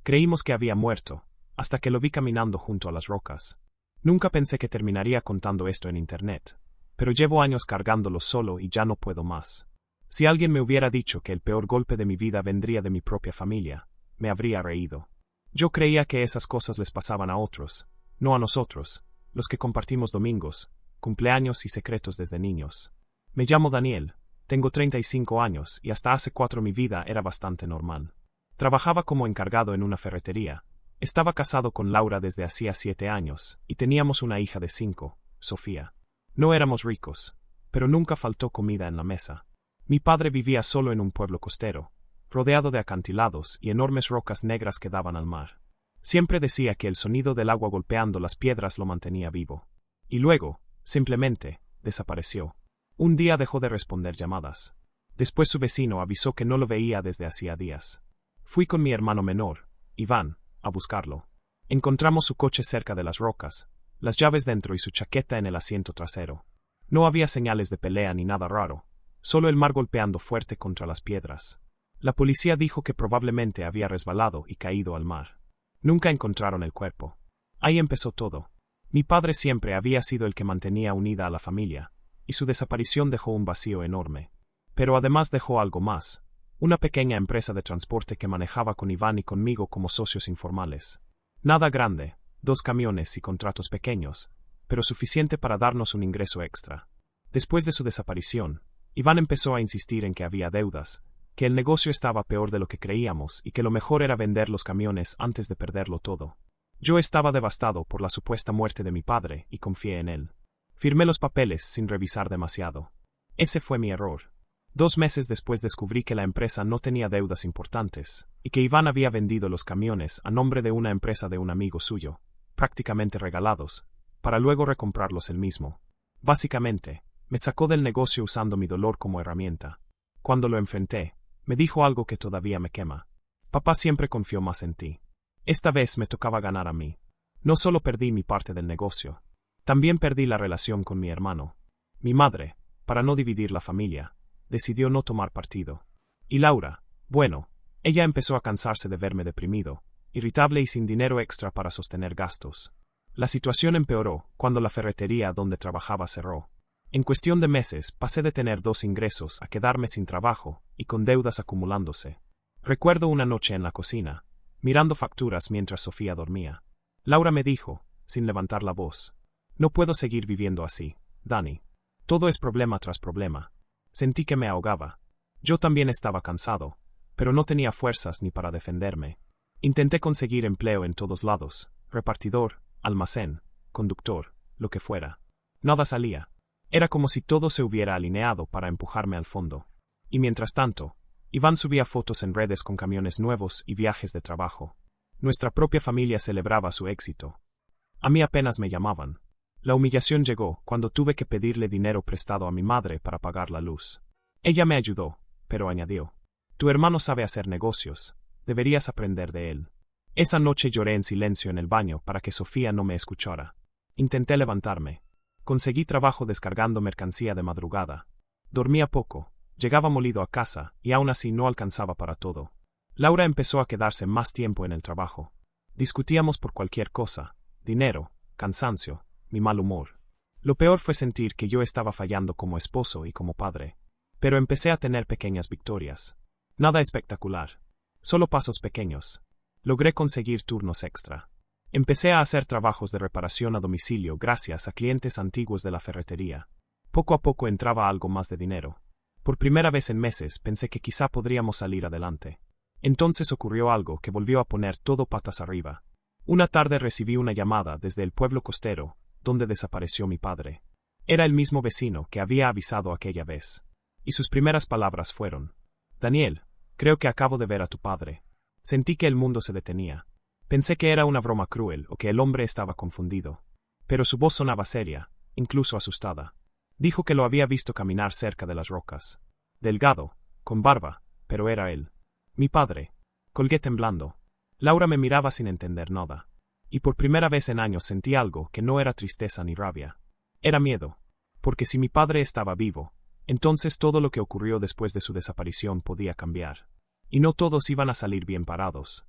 Creímos que había muerto, hasta que lo vi caminando junto a las rocas. Nunca pensé que terminaría contando esto en internet, pero llevo años cargándolo solo y ya no puedo más. Si alguien me hubiera dicho que el peor golpe de mi vida vendría de mi propia familia, me habría reído. Yo creía que esas cosas les pasaban a otros, no a nosotros, los que compartimos domingos, cumpleaños y secretos desde niños. Me llamo Daniel, tengo 35 años y hasta hace 4 mi vida era bastante normal. Trabajaba como encargado en una ferretería. Estaba casado con Laura desde hacía 7 años y teníamos una hija de 5, Sofía. No éramos ricos, pero nunca faltó comida en la mesa. Mi padre vivía solo en un pueblo costero, rodeado de acantilados y enormes rocas negras que daban al mar. Siempre decía que el sonido del agua golpeando las piedras lo mantenía vivo. Y luego, simplemente, desapareció. Un día dejó de responder llamadas. Después su vecino avisó que no lo veía desde hacía días. Fui con mi hermano menor, Iván, a buscarlo. Encontramos su coche cerca de las rocas, las llaves dentro y su chaqueta en el asiento trasero. No había señales de pelea ni nada raro, solo el mar golpeando fuerte contra las piedras. La policía dijo que probablemente había resbalado y caído al mar. Nunca encontraron el cuerpo. Ahí empezó todo. Mi padre siempre había sido el que mantenía unida a la familia, y su desaparición dejó un vacío enorme. Pero además dejó algo más, una pequeña empresa de transporte que manejaba con Iván y conmigo como socios informales. Nada grande, 2 camiones y contratos pequeños, pero suficiente para darnos un ingreso extra. Después de su desaparición, Iván empezó a insistir en que había deudas, que el negocio estaba peor de lo que creíamos y que lo mejor era vender los camiones antes de perderlo todo. Yo estaba devastado por la supuesta muerte de mi padre y confié en él. Firmé los papeles sin revisar demasiado. Ese fue mi error. 2 meses después descubrí que la empresa no tenía deudas importantes, y que Iván había vendido los camiones a nombre de una empresa de un amigo suyo, prácticamente regalados, para luego recomprarlos él mismo. Básicamente, me sacó del negocio usando mi dolor como herramienta. Cuando lo enfrenté, me dijo algo que todavía me quema. Papá siempre confió más en ti. Esta vez me tocaba ganar a mí. No solo perdí mi parte del negocio, también perdí la relación con mi hermano. Mi madre, para no dividir la familia, decidió no tomar partido. Y Laura, bueno, ella empezó a cansarse de verme deprimido, irritable y sin dinero extra para sostener gastos. La situación empeoró cuando la ferretería donde trabajaba cerró. En cuestión de meses pasé de tener 2 ingresos a quedarme sin trabajo y con deudas acumulándose. Recuerdo una noche en la cocina, mirando facturas mientras Sofía dormía. Laura me dijo, sin levantar la voz: no puedo seguir viviendo así, Dani. Todo es problema tras problema. Sentí que me ahogaba. Yo también estaba cansado, pero no tenía fuerzas ni para defenderme. Intenté conseguir empleo en todos lados, repartidor, almacén, conductor, lo que fuera. Nada salía. Era como si todo se hubiera alineado para empujarme al fondo. Y mientras tanto, Iván subía fotos en redes con camiones nuevos y viajes de trabajo. Nuestra propia familia celebraba su éxito. A mí apenas me llamaban. La humillación llegó cuando tuve que pedirle dinero prestado a mi madre para pagar la luz. Ella me ayudó, pero añadió: tu hermano sabe hacer negocios, deberías aprender de él. Esa noche lloré en silencio en el baño para que Sofía no me escuchara. Intenté levantarme. Conseguí trabajo descargando mercancía de madrugada. Dormía poco, llegaba molido a casa y aún así no alcanzaba para todo. Laura empezó a quedarse más tiempo en el trabajo. Discutíamos por cualquier cosa: dinero, cansancio, mi mal humor. Lo peor fue sentir que yo estaba fallando como esposo y como padre. Pero empecé a tener pequeñas victorias. Nada espectacular. Solo pasos pequeños. Logré conseguir turnos extra. Empecé a hacer trabajos de reparación a domicilio gracias a clientes antiguos de la ferretería. Poco a poco entraba algo más de dinero. Por primera vez en meses pensé que quizá podríamos salir adelante. Entonces ocurrió algo que volvió a poner todo patas arriba. Una tarde recibí una llamada desde el pueblo costero, donde desapareció mi padre. Era el mismo vecino que había avisado aquella vez. Y sus primeras palabras fueron: Daniel, creo que acabo de ver a tu padre. Sentí que el mundo se detenía. Pensé que era una broma cruel o que el hombre estaba confundido. Pero su voz sonaba seria, incluso asustada. Dijo que lo había visto caminar cerca de las rocas. Delgado, con barba, pero era él. Mi padre. Colgué temblando. Laura me miraba sin entender nada. Y por primera vez en años sentí algo que no era tristeza ni rabia. Era miedo. Porque si mi padre estaba vivo, entonces todo lo que ocurrió después de su desaparición podía cambiar. Y no todos iban a salir bien parados.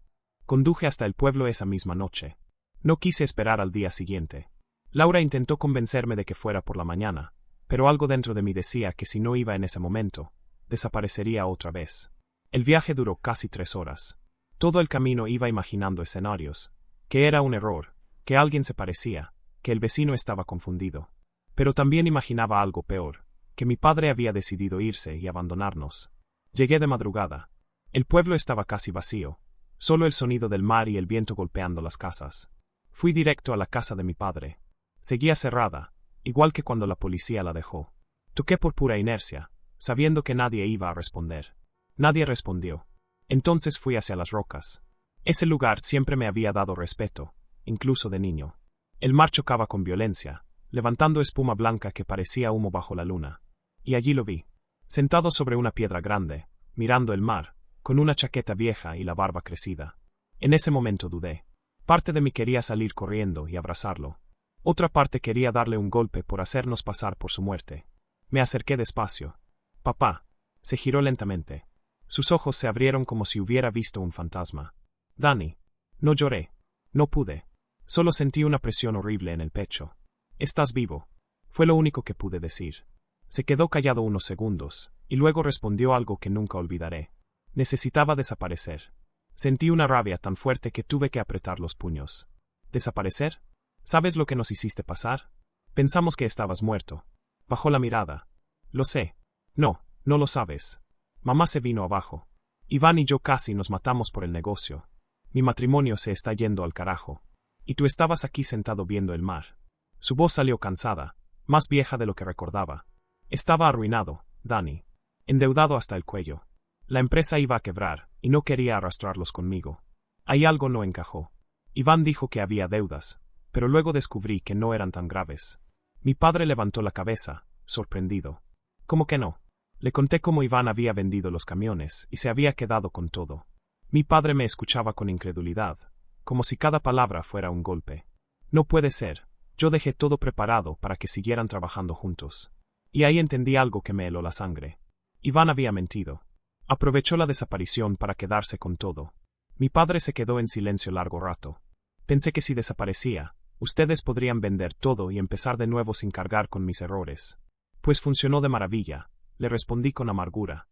Conduje hasta el pueblo esa misma noche. No quise esperar al día siguiente. Laura intentó convencerme de que fuera por la mañana, pero algo dentro de mí decía que si no iba en ese momento, desaparecería otra vez. El viaje duró casi 3 horas. Todo el camino iba imaginando escenarios, que era un error, que alguien se parecía, que el vecino estaba confundido. Pero también imaginaba algo peor, que mi padre había decidido irse y abandonarnos. Llegué de madrugada. El pueblo estaba casi vacío, solo el sonido del mar y el viento golpeando las casas. Fui directo a la casa de mi padre. Seguía cerrada, igual que cuando la policía la dejó. Toqué por pura inercia, sabiendo que nadie iba a responder. Nadie respondió. Entonces fui hacia las rocas. Ese lugar siempre me había dado respeto, incluso de niño. El mar chocaba con violencia, levantando espuma blanca que parecía humo bajo la luna. Y allí lo vi, sentado sobre una piedra grande, mirando el mar, con una chaqueta vieja y la barba crecida. En ese momento dudé. Parte de mí quería salir corriendo y abrazarlo. Otra parte quería darle un golpe por hacernos pasar por su muerte. Me acerqué despacio. Papá. Se giró lentamente. Sus ojos se abrieron como si hubiera visto un fantasma. Dani. No lloré. No pude. Solo sentí una presión horrible en el pecho. Estás vivo. Fue lo único que pude decir. Se quedó callado unos segundos, y luego respondió algo que nunca olvidaré. Necesitaba desaparecer. Sentí una rabia tan fuerte que tuve que apretar los puños. ¿Desaparecer? ¿Sabes lo que nos hiciste pasar? Pensamos que estabas muerto. Bajó la mirada. Lo sé. No, no lo sabes. Mamá se vino abajo. Iván y yo casi nos matamos por el negocio. Mi matrimonio se está yendo al carajo. Y tú estabas aquí sentado viendo el mar. Su voz salió cansada, más vieja de lo que recordaba. Estaba arruinado, Dani. Endeudado hasta el cuello. La empresa iba a quebrar, y no quería arrastrarlos conmigo. Ahí algo no encajó. Iván dijo que había deudas, pero luego descubrí que no eran tan graves. Mi padre levantó la cabeza, sorprendido. ¿Cómo que no? Le conté cómo Iván había vendido los camiones y se había quedado con todo. Mi padre me escuchaba con incredulidad, como si cada palabra fuera un golpe. No puede ser. Yo dejé todo preparado para que siguieran trabajando juntos. Y ahí entendí algo que me heló la sangre. Iván había mentido. Aprovechó la desaparición para quedarse con todo. Mi padre se quedó en silencio largo rato. Pensé que si desaparecía, ustedes podrían vender todo y empezar de nuevo sin cargar con mis errores. Pues funcionó de maravilla, le respondí con amargura.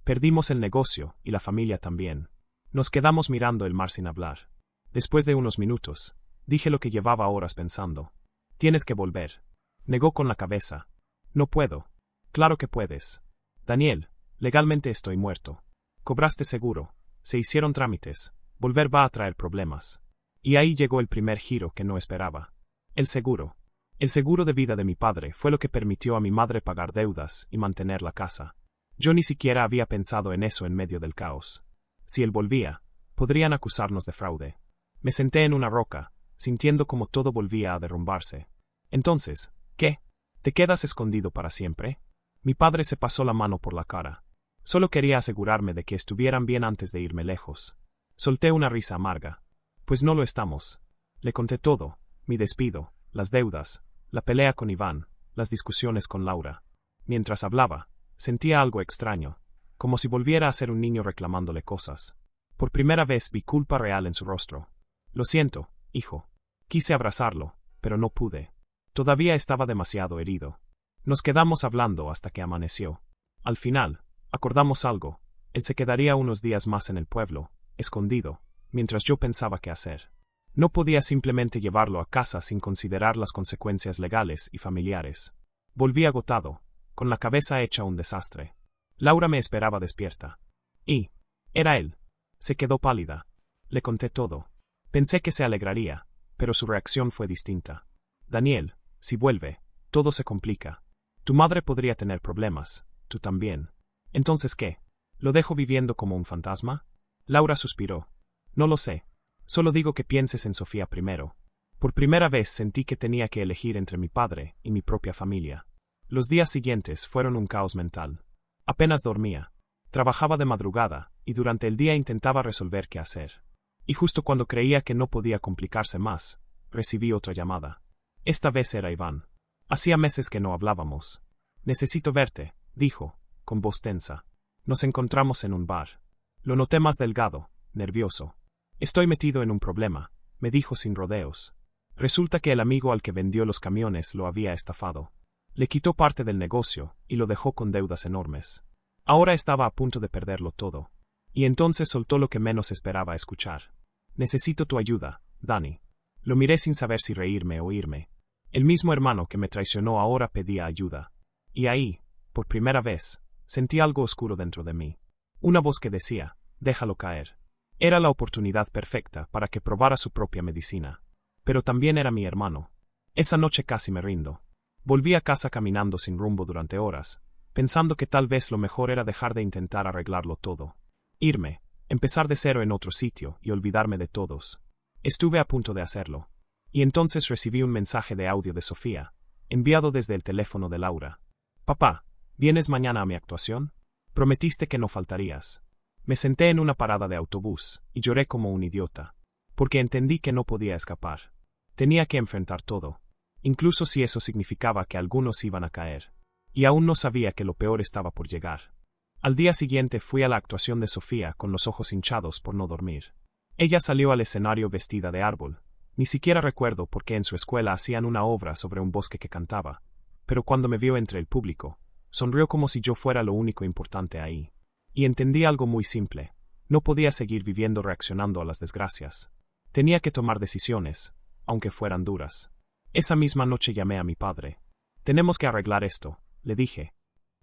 Perdimos el negocio, y la familia también. Nos quedamos mirando el mar sin hablar. Después de unos minutos, dije lo que llevaba horas pensando. Tienes que volver. Negó con la cabeza. No puedo. Claro que puedes. Daniel, legalmente estoy muerto. Cobraste seguro. Se hicieron trámites. Volver va a traer problemas. Y ahí llegó el primer giro que no esperaba. El seguro. El seguro de vida de mi padre fue lo que permitió a mi madre pagar deudas y mantener la casa. Yo ni siquiera había pensado en eso en medio del caos. Si él volvía, podrían acusarnos de fraude. Me senté en una roca, sintiendo como todo volvía a derrumbarse. Entonces, ¿qué? ¿Te quedas escondido para siempre? Mi padre se pasó la mano por la cara. Solo quería asegurarme de que estuvieran bien antes de irme lejos. Solté una risa amarga. Pues no lo estamos. Le conté todo, mi despido, las deudas, la pelea con Iván, las discusiones con Laura. Mientras hablaba, sentía algo extraño, como si volviera a ser un niño reclamándole cosas. Por primera vez vi culpa real en su rostro. Lo siento, hijo. Quise abrazarlo, pero no pude. Todavía estaba demasiado herido. Nos quedamos hablando hasta que amaneció. Al final, acordamos algo. Él se quedaría unos días más en el pueblo, escondido, mientras yo pensaba qué hacer. No podía simplemente llevarlo a casa sin considerar las consecuencias legales y familiares. Volví agotado, con la cabeza hecha un desastre. Laura me esperaba despierta. Y era él. Se quedó pálida. Le conté todo. Pensé que se alegraría, pero su reacción fue distinta. Daniel, si vuelve, todo se complica. Tu madre podría tener problemas, tú también. ¿Entonces qué? ¿Lo dejo viviendo como un fantasma? Laura suspiró. No lo sé. Solo digo que pienses en Sofía primero. Por primera vez sentí que tenía que elegir entre mi padre y mi propia familia. Los días siguientes fueron un caos mental. Apenas dormía. Trabajaba de madrugada, y durante el día intentaba resolver qué hacer. Y justo cuando creía que no podía complicarse más, recibí otra llamada. Esta vez era Iván. Hacía meses que no hablábamos. Necesito verte, dijo, con voz tensa. Nos encontramos en un bar. Lo noté más delgado, nervioso. Estoy metido en un problema, me dijo sin rodeos. Resulta que el amigo al que vendió los camiones lo había estafado. Le quitó parte del negocio y lo dejó con deudas enormes. Ahora estaba a punto de perderlo todo. Y entonces soltó lo que menos esperaba escuchar. Necesito tu ayuda, Danny. Lo miré sin saber si reírme o irme. El mismo hermano que me traicionó ahora pedía ayuda. Y ahí, por primera vez, sentí algo oscuro dentro de mí. Una voz que decía, déjalo caer. Era la oportunidad perfecta para que probara su propia medicina. Pero también era mi hermano. Esa noche casi me rindo. Volví a casa caminando sin rumbo durante horas, pensando que tal vez lo mejor era dejar de intentar arreglarlo todo. Irme, empezar de cero en otro sitio y olvidarme de todos. Estuve a punto de hacerlo. Y entonces recibí un mensaje de audio de Sofía, enviado desde el teléfono de Laura. Papá, ¿vienes mañana a mi actuación? Prometiste que no faltarías. Me senté en una parada de autobús y lloré como un idiota, porque entendí que no podía escapar. Tenía que enfrentar todo, incluso si eso significaba que algunos iban a caer. Y aún no sabía que lo peor estaba por llegar. Al día siguiente fui a la actuación de Sofía con los ojos hinchados por no dormir. Ella salió al escenario vestida de árbol. Ni siquiera recuerdo por qué en su escuela hacían una obra sobre un bosque que cantaba, pero cuando me vio entre el público, sonrió como si yo fuera lo único importante ahí. Y entendí algo muy simple. No podía seguir viviendo reaccionando a las desgracias. Tenía que tomar decisiones, aunque fueran duras. Esa misma noche llamé a mi padre. Tenemos que arreglar esto, le dije.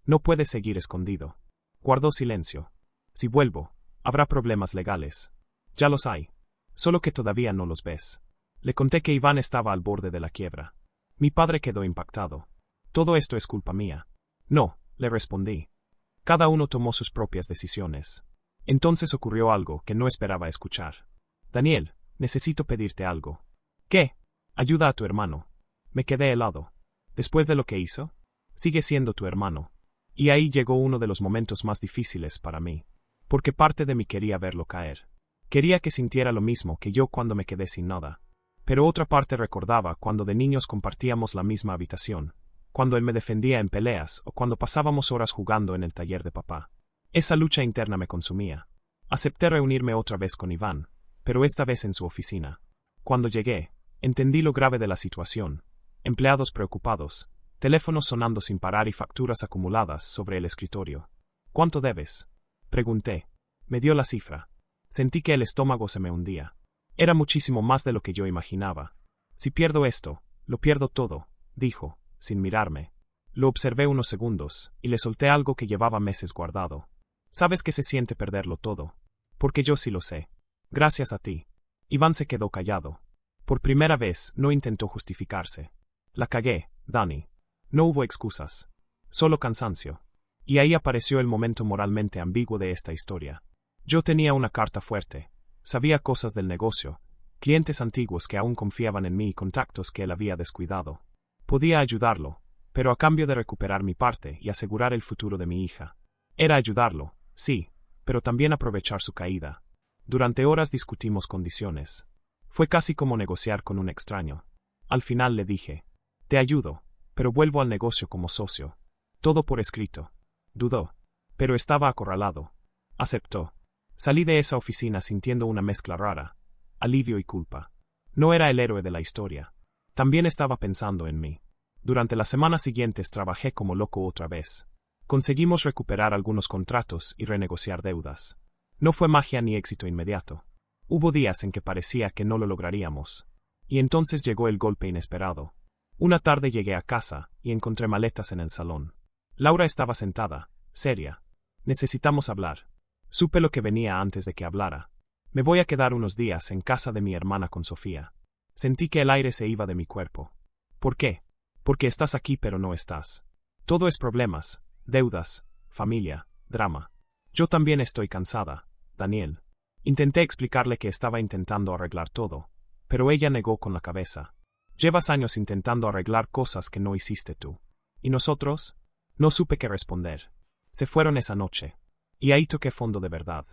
No puedes seguir escondido. Guardó silencio. Si vuelvo, habrá problemas legales. Ya los hay. Solo que todavía no los ves. Le conté que Iván estaba al borde de la quiebra. Mi padre quedó impactado. Todo esto es culpa mía. No, le respondí. Cada uno tomó sus propias decisiones. Entonces ocurrió algo que no esperaba escuchar. Daniel, necesito pedirte algo. ¿Qué? Ayuda a tu hermano. Me quedé helado. Después de lo que hizo, sigue siendo tu hermano. Y ahí llegó uno de los momentos más difíciles para mí. Porque parte de mí quería verlo caer. Quería que sintiera lo mismo que yo cuando me quedé sin nada. Pero otra parte recordaba cuando de niños compartíamos la misma habitación, cuando él me defendía en peleas o cuando pasábamos horas jugando en el taller de papá. Esa lucha interna me consumía. Acepté reunirme otra vez con Iván, pero esta vez en su oficina. Cuando llegué, entendí lo grave de la situación. Empleados preocupados, teléfonos sonando sin parar y facturas acumuladas sobre el escritorio. ¿Cuánto debes? Pregunté. Me dio la cifra. Sentí que el estómago se me hundía. Era muchísimo más de lo que yo imaginaba. Si pierdo esto, lo pierdo todo, dijo, sin mirarme. Lo observé unos segundos, y le solté algo que llevaba meses guardado. ¿Sabes qué se siente perderlo todo? Porque yo sí lo sé. Gracias a ti. Iván se quedó callado. Por primera vez, no intentó justificarse. La cagué, Danny. No hubo excusas. Solo cansancio. Y ahí apareció el momento moralmente ambiguo de esta historia. Yo tenía una carta fuerte. Sabía cosas del negocio, clientes antiguos que aún confiaban en mí y contactos que él había descuidado. Podía ayudarlo, pero a cambio de recuperar mi parte y asegurar el futuro de mi hija. Era ayudarlo, sí, pero también aprovechar su caída. Durante horas discutimos condiciones. Fue casi como negociar con un extraño. Al final le dije, te ayudo, pero vuelvo al negocio como socio. Todo por escrito. Dudó, pero estaba acorralado. Aceptó. Salí de esa oficina sintiendo una mezcla rara, alivio y culpa. No era el héroe de la historia. También estaba pensando en mí. Durante las semanas siguientes trabajé como loco otra vez. Conseguimos recuperar algunos contratos y renegociar deudas. No fue magia ni éxito inmediato. Hubo días en que parecía que no lo lograríamos. Y entonces llegó el golpe inesperado. Una tarde llegué a casa y encontré maletas en el salón. Laura estaba sentada, seria. Necesitamos hablar. Supe lo que venía antes de que hablara. Me voy a quedar unos días en casa de mi hermana con Sofía. Sentí que el aire se iba de mi cuerpo. ¿Por qué? Porque estás aquí pero no estás. Todo es problemas, deudas, familia, drama. Yo también estoy cansada, Daniel. Intenté explicarle que estaba intentando arreglar todo, pero ella negó con la cabeza. Llevas años intentando arreglar cosas que no hiciste tú. ¿Y nosotros? No supe qué responder. Se fueron esa noche. Y ahí toqué fondo de verdad.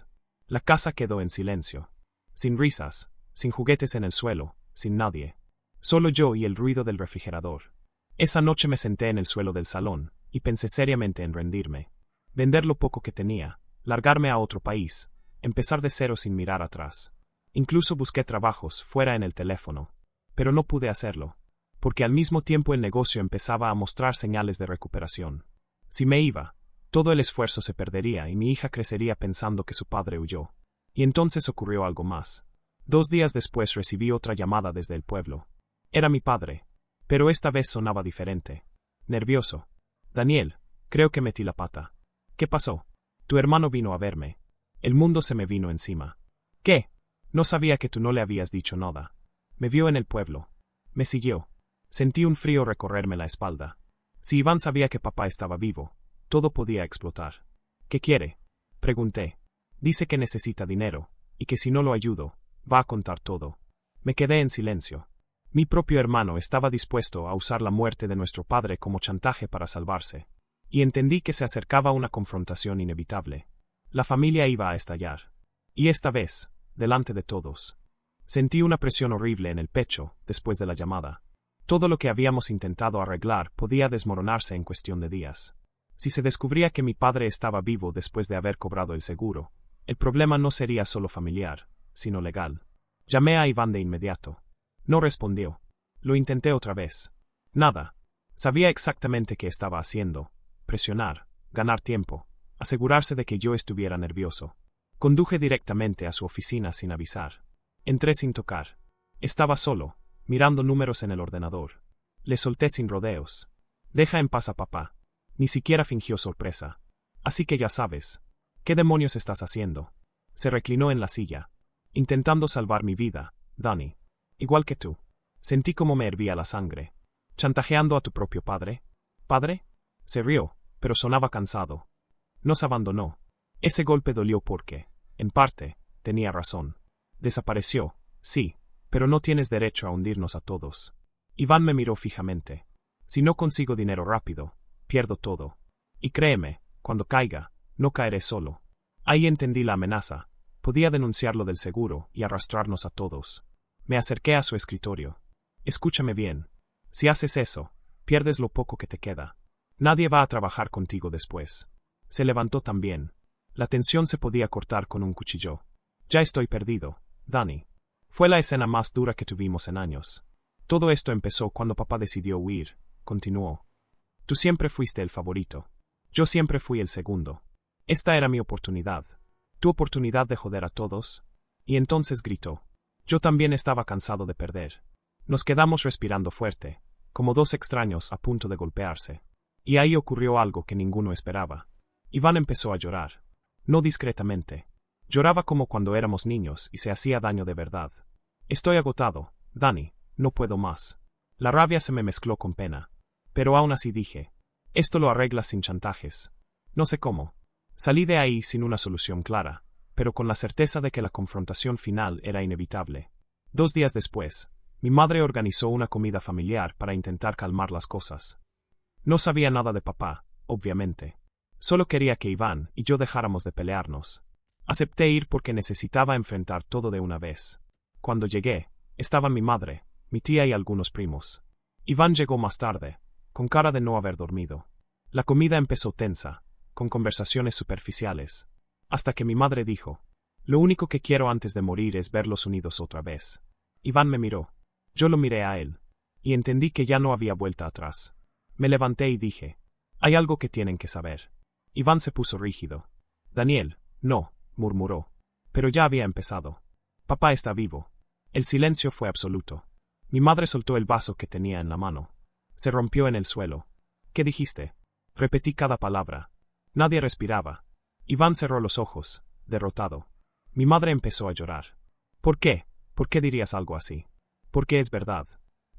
La casa quedó en silencio. Sin risas, sin juguetes en el suelo, sin nadie. Solo yo y el ruido del refrigerador. Esa noche me senté en el suelo del salón, y pensé seriamente en rendirme. Vender lo poco que tenía, largarme a otro país, empezar de cero sin mirar atrás. Incluso busqué trabajos fuera en el teléfono. Pero no pude hacerlo. Porque al mismo tiempo el negocio empezaba a mostrar señales de recuperación. Si me iba, todo el esfuerzo se perdería y mi hija crecería pensando que su padre huyó. Y entonces ocurrió algo más. 2 días después recibí otra llamada desde el pueblo. Era mi padre. Pero esta vez sonaba diferente. Nervioso. Daniel, creo que metí la pata. ¿Qué pasó? Tu hermano vino a verme. El mundo se me vino encima. ¿Qué? No sabía que tú no le habías dicho nada. Me vio en el pueblo. Me siguió. Sentí un frío recorrerme la espalda. Si Iván sabía que papá estaba vivo, todo podía explotar. ¿Qué quiere? Pregunté. Dice que necesita dinero, y que si no lo ayudo, va a contar todo. Me quedé en silencio. Mi propio hermano estaba dispuesto a usar la muerte de nuestro padre como chantaje para salvarse. Y entendí que se acercaba una confrontación inevitable. La familia iba a estallar. Y esta vez, delante de todos. Sentí una presión horrible en el pecho después de la llamada. Todo lo que habíamos intentado arreglar podía desmoronarse en cuestión de días. Si se descubría que mi padre estaba vivo después de haber cobrado el seguro, el problema no sería solo familiar, sino legal. Llamé a Iván de inmediato. No respondió. Lo intenté otra vez. Nada. Sabía exactamente qué estaba haciendo. Presionar, ganar tiempo, asegurarse de que yo estuviera nervioso. Conduje directamente a su oficina sin avisar. Entré sin tocar. Estaba solo, mirando números en el ordenador. Le solté sin rodeos. Deja en paz a papá. Ni siquiera fingió sorpresa. Así que ya sabes. ¿Qué demonios estás haciendo? Se reclinó en la silla. Intentando salvar mi vida, Dani. Igual que tú. Sentí como me hervía la sangre. ¿Chantajeando a tu propio padre? ¿Padre? Se rió, pero sonaba cansado. Nos abandonó. Ese golpe dolió porque, en parte, tenía razón. Desapareció, sí, pero no tienes derecho a hundirnos a todos. Iván me miró fijamente. Si no consigo dinero rápido, pierdo todo. Y créeme, cuando caiga, no caeré solo. Ahí entendí la amenaza. Podía denunciarlo del seguro y arrastrarnos a todos. Me acerqué a su escritorio. Escúchame bien. Si haces eso, pierdes lo poco que te queda. Nadie va a trabajar contigo después. Se levantó también. La tensión se podía cortar con un cuchillo. Ya estoy perdido, Dani. Fue la escena más dura que tuvimos en años. Todo esto empezó cuando papá decidió huir, continuó. Tú siempre fuiste el favorito. Yo siempre fui el segundo. Esta era mi oportunidad. Tu oportunidad de joder a todos. Y entonces gritó. Yo también estaba cansado de perder. Nos quedamos respirando fuerte, como dos extraños a punto de golpearse. Y ahí ocurrió algo que ninguno esperaba. Iván empezó a llorar. No discretamente. Lloraba como cuando éramos niños y se hacía daño de verdad. Estoy agotado, Dani, no puedo más. La rabia se me mezcló con pena. Pero aún así dije, esto lo arreglas sin chantajes. No sé cómo. Salí de ahí sin una solución clara, pero con la certeza de que la confrontación final era inevitable. 2 días después, mi madre organizó una comida familiar para intentar calmar las cosas. No sabía nada de papá, obviamente. Solo quería que Iván y yo dejáramos de pelearnos. Acepté ir porque necesitaba enfrentar todo de una vez. Cuando llegué, estaban mi madre, mi tía y algunos primos. Iván llegó más tarde, con cara de no haber dormido. La comida empezó tensa, con conversaciones superficiales, hasta que mi madre dijo, lo único que quiero antes de morir es verlos unidos otra vez. Iván me miró. Yo lo miré a él, y entendí que ya no había vuelta atrás. Me levanté y dije, hay algo que tienen que saber. Iván se puso rígido. Daniel, no, murmuró. Pero ya había empezado. Papá está vivo. El silencio fue absoluto. Mi madre soltó el vaso que tenía en la mano. Se rompió en el suelo. ¿Qué dijiste? Repetí cada palabra. Nadie respiraba. Iván cerró los ojos, derrotado. Mi madre empezó a llorar. ¿Por qué? ¿Por qué dirías algo así? Porque es verdad.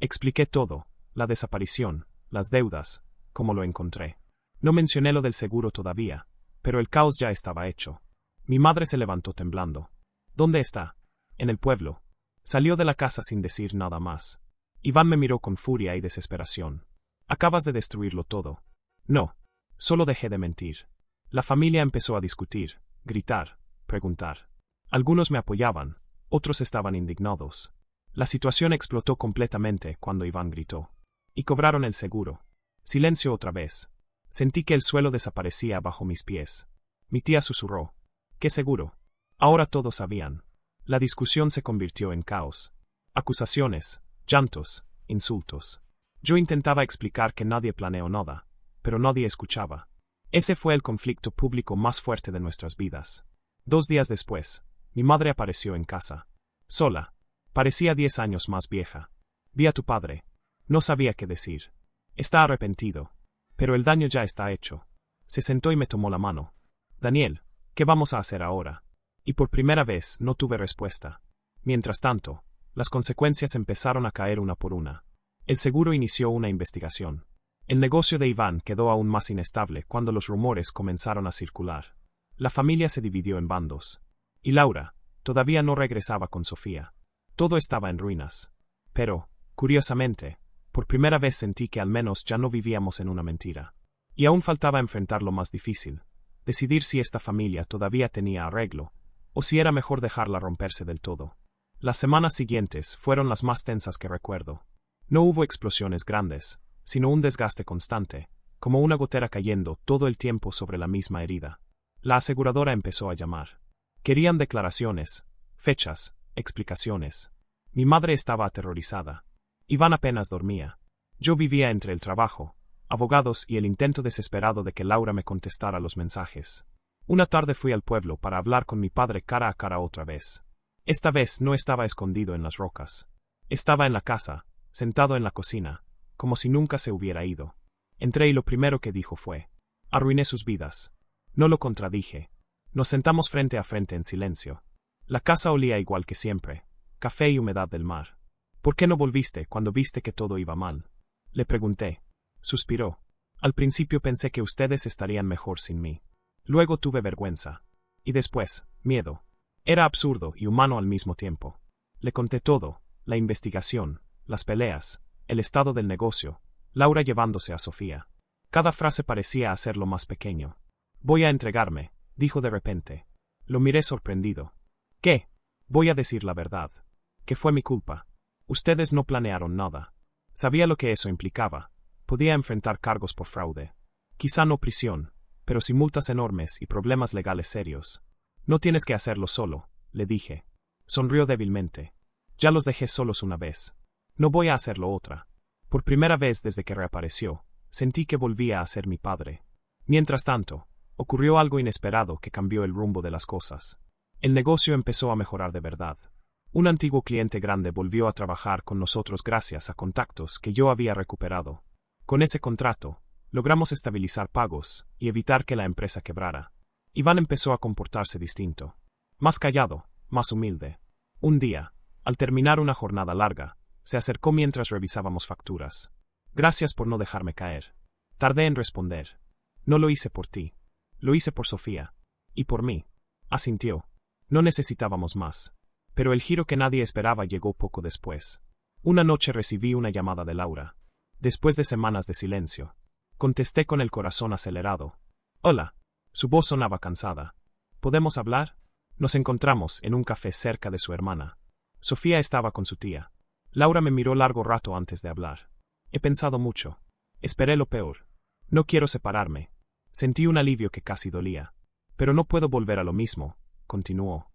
Expliqué todo, la desaparición, las deudas, cómo lo encontré. No mencioné lo del seguro todavía, pero el caos ya estaba hecho. Mi madre se levantó temblando. ¿Dónde está? En el pueblo. Salió de la casa sin decir nada más. Iván me miró con furia y desesperación. Acabas de destruirlo todo. No. Solo dejé de mentir. La familia empezó a discutir, gritar, preguntar. Algunos me apoyaban, otros estaban indignados. La situación explotó completamente cuando Iván gritó. Y cobraron el seguro. Silencio otra vez. Sentí que el suelo desaparecía bajo mis pies. Mi tía susurró. ¿Qué seguro? Ahora todos sabían. La discusión se convirtió en caos. Acusaciones, llantos, insultos. Yo intentaba explicar que nadie planeó nada, pero nadie escuchaba. Ese fue el conflicto público más fuerte de nuestras vidas. 2 días después, mi madre apareció en casa. Sola. Parecía 10 años más vieja. Vi a tu padre. No sabía qué decir. Está arrepentido. Pero el daño ya está hecho. Se sentó y me tomó la mano. Daniel, ¿qué vamos a hacer ahora? Y por primera vez no tuve respuesta. Mientras tanto, las consecuencias empezaron a caer una por una. El seguro inició una investigación. El negocio de Iván quedó aún más inestable cuando los rumores comenzaron a circular. La familia se dividió en bandos. Y Laura, todavía no regresaba con Sofía. Todo estaba en ruinas. Pero, curiosamente, por primera vez sentí que al menos ya no vivíamos en una mentira. Y aún faltaba enfrentar lo más difícil, decidir si esta familia todavía tenía arreglo, o si era mejor dejarla romperse del todo. Las semanas siguientes fueron las más tensas que recuerdo. No hubo explosiones grandes, sino un desgaste constante, como una gotera cayendo todo el tiempo sobre la misma herida. La aseguradora empezó a llamar. Querían declaraciones, fechas, explicaciones. Mi madre estaba aterrorizada. Iván apenas dormía. Yo vivía entre el trabajo, abogados y el intento desesperado de que Laura me contestara los mensajes. Una tarde fui al pueblo para hablar con mi padre cara a cara otra vez. Esta vez no estaba escondido en las rocas. Estaba en la casa, sentado en la cocina, como si nunca se hubiera ido. Entré y lo primero que dijo fue: arruiné sus vidas. No lo contradije. Nos sentamos frente a frente en silencio. La casa olía igual que siempre, café y humedad del mar. ¿Por qué no volviste cuando viste que todo iba mal? Le pregunté. Suspiró. Al principio pensé que ustedes estarían mejor sin mí. Luego tuve vergüenza. Y después, miedo. Era absurdo y humano al mismo tiempo. Le conté todo, la investigación, las peleas, el estado del negocio, Laura llevándose a Sofía. Cada frase parecía hacerlo más pequeño. Voy a entregarme, dijo de repente. Lo miré sorprendido. ¿Qué? Voy a decir la verdad. Que fue mi culpa. Ustedes no planearon nada. Sabía lo que eso implicaba. Podía enfrentar cargos por fraude. Quizá no prisión, pero sí multas enormes y problemas legales serios. No tienes que hacerlo solo, le dije. Sonrió débilmente. Ya los dejé solos una vez. No voy a hacerlo otra. Por primera vez desde que reapareció, sentí que volvía a ser mi padre. Mientras tanto, ocurrió algo inesperado que cambió el rumbo de las cosas. El negocio empezó a mejorar de verdad. Un antiguo cliente grande volvió a trabajar con nosotros gracias a contactos que yo había recuperado. Con ese contrato, logramos estabilizar pagos y evitar que la empresa quebrara. Iván empezó a comportarse distinto. Más callado, más humilde. Un día, al terminar una jornada larga, se acercó mientras revisábamos facturas. Gracias por no dejarme caer. Tardé en responder. No lo hice por ti. Lo hice por Sofía. Y por mí. Asintió. No necesitábamos más. Pero el giro que nadie esperaba llegó poco después. Una noche recibí una llamada de Laura. Después de semanas de silencio, contesté con el corazón acelerado. Hola. Su voz sonaba cansada. ¿Podemos hablar? Nos encontramos en un café cerca de su hermana. Sofía estaba con su tía. Laura me miró largo rato antes de hablar. He pensado mucho. Esperé lo peor. No quiero separarme. Sentí un alivio que casi dolía. Pero no puedo volver a lo mismo, continuó.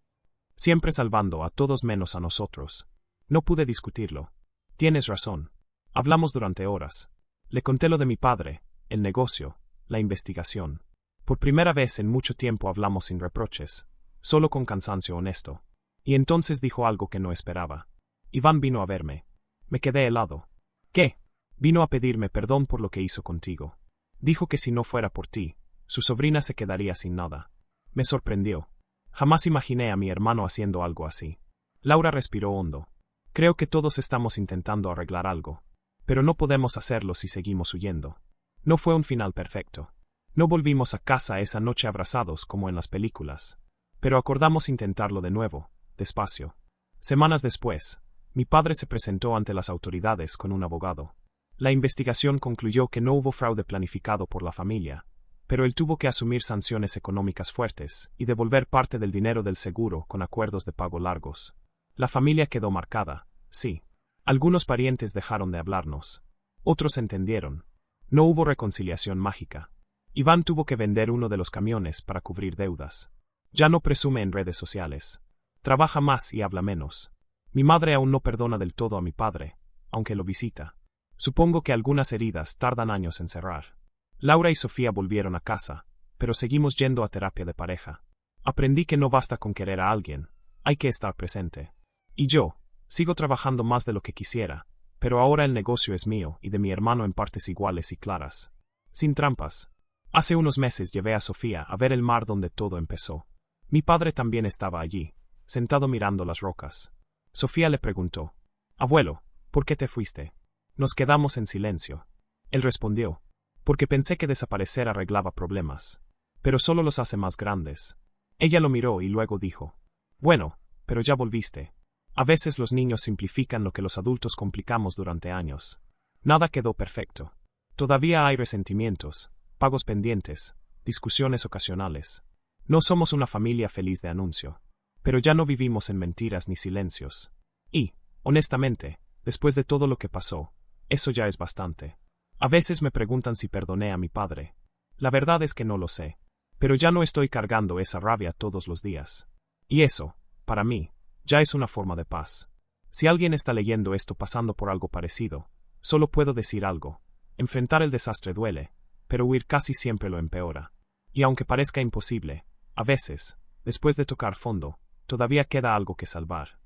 Siempre salvando a todos menos a nosotros. No pude discutirlo. Tienes razón. Hablamos durante horas. Le conté lo de mi padre, el negocio, la investigación. Por primera vez en mucho tiempo hablamos sin reproches, solo con cansancio honesto. Y entonces dijo algo que no esperaba. Iván vino a verme. Me quedé helado. ¿Qué? Vino a pedirme perdón por lo que hizo contigo. Dijo que si no fuera por ti, su sobrina se quedaría sin nada. Me sorprendió. Jamás imaginé a mi hermano haciendo algo así. Laura respiró hondo. Creo que todos estamos intentando arreglar algo. Pero no podemos hacerlo si seguimos huyendo. No fue un final perfecto. No volvimos a casa esa noche abrazados como en las películas. Pero acordamos intentarlo de nuevo, despacio. Semanas después, mi padre se presentó ante las autoridades con un abogado. La investigación concluyó que no hubo fraude planificado por la familia, pero él tuvo que asumir sanciones económicas fuertes y devolver parte del dinero del seguro con acuerdos de pago largos. La familia quedó marcada, sí. Algunos parientes dejaron de hablarnos. Otros entendieron. No hubo reconciliación mágica. Iván tuvo que vender uno de los camiones para cubrir deudas. Ya no presume en redes sociales. Trabaja más y habla menos. Mi madre aún no perdona del todo a mi padre, aunque lo visita. Supongo que algunas heridas tardan años en cerrar. Laura y Sofía volvieron a casa, pero seguimos yendo a terapia de pareja. Aprendí que no basta con querer a alguien, hay que estar presente. Y yo, sigo trabajando más de lo que quisiera, pero ahora el negocio es mío y de mi hermano en partes iguales y claras. Sin trampas. Hace unos meses llevé a Sofía a ver el mar donde todo empezó. Mi padre también estaba allí, sentado mirando las rocas. Sofía le preguntó: «Abuelo, ¿por qué te fuiste?» Nos quedamos en silencio. Él respondió: «Porque pensé que desaparecer arreglaba problemas. Pero solo los hace más grandes». Ella lo miró y luego dijo: «Bueno, pero ya volviste». A veces los niños simplifican lo que los adultos complicamos durante años. Nada quedó perfecto. Todavía hay resentimientos, pagos pendientes, discusiones ocasionales. No somos una familia feliz de anuncio. Pero ya no vivimos en mentiras ni silencios. Y, honestamente, después de todo lo que pasó, eso ya es bastante. A veces me preguntan si perdoné a mi padre. La verdad es que no lo sé. Pero ya no estoy cargando esa rabia todos los días. Y eso, para mí, ya es una forma de paz. Si alguien está leyendo esto pasando por algo parecido, solo puedo decir algo. Enfrentar el desastre duele, pero huir casi siempre lo empeora. Y aunque parezca imposible, a veces, después de tocar fondo, todavía queda algo que salvar.